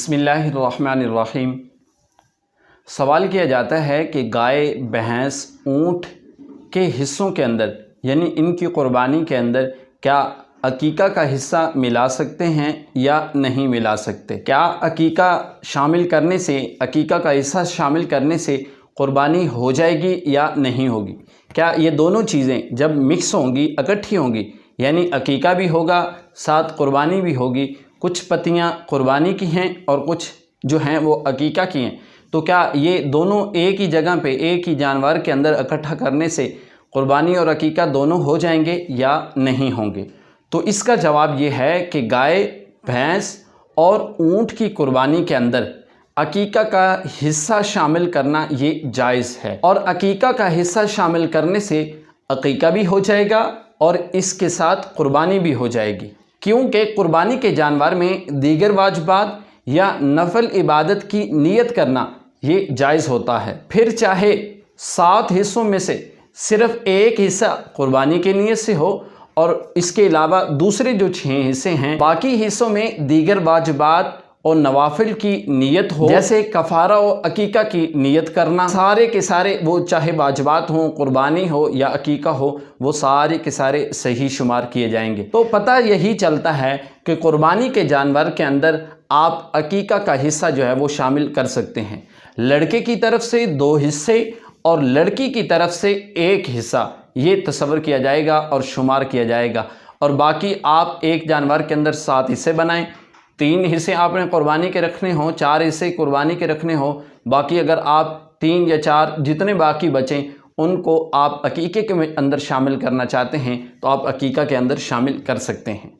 बिस्मिल्लाहिर्रहमानिर्रहीम। सवाल किया जाता है कि गाय, भैंस, ऊँट के हिस्सों के अंदर यानी इनकी क़ुरबानी के अंदर क्या अकीका का हिस्सा मिला सकते हैं या नहीं मिला सकते? क्या अकीका शामिल करने से, अकीका का हिस्सा शामिल करने से क़ुरबानी हो जाएगी या नहीं होगी? क्या ये दोनों चीज़ें जब मिक्स होंगी, इकट्ठी होंगी, यानी अकीका भी होगा साथ क़ुरबानी भी होगी, कुछ पतियाँ क़ुरबानी की हैं और कुछ जो हैं वो अकीका की हैं, तो क्या ये दोनों एक ही जगह पे, एक ही जानवर के अंदर इकट्ठा करने से क़ुरबानी और अकीका दोनों हो जाएंगे या नहीं होंगे? तो इसका जवाब ये है कि गाय, भैंस और ऊँट की क़ुरबानी के अंदर अकीका का हिस्सा शामिल करना ये जायज़ है, और अकीका का हिस्सा शामिल करने से अकीका भी हो जाएगा और इसके साथ क़ुरबानी भी हो जाएगी, क्योंकि क़ुरबानी के जानवर में दीगर वाजिबात या नफल इबादत की नीयत करना ये जायज़ होता है। फिर चाहे 7 हिस्सों में से सिर्फ़ एक हिस्सा क़ुरबानी के नीयत से हो और इसके अलावा दूसरे जो 6 हिस्से हैं, बाकी हिस्सों में दीगर वाजिबात और नवाफिल की नीयत हो, जैसे कफ़ारा और अकीका की नीयत करना। सारे के सारे वो चाहे वाजिबात हों, क़ुरबानी हो या अकीका हो, वो सारे के सारे सही शुमार किए जाएंगे। तो पता यही चलता है कि क़ुरबानी के जानवर के अंदर आप अकीका का हिस्सा जो है वो शामिल कर सकते हैं। लड़के की तरफ से 2 हिस्से और लड़की की तरफ से 1 हिस्सा ये तस्वर किया जाएगा और शुमार किया जाएगा, और बाकी आप एक जानवर के अंदर 7 हिस्से बनाएं। 3 हिस्से आपने क़ुरबानी के रखने हों, 4 हिस्से क़ुरबानी के रखने हों, बाकी अगर आप 3 या 4 जितने बाकी बचें उनको आप अकीके के अंदर शामिल करना चाहते हैं तो आप अकीका के अंदर शामिल कर सकते हैं।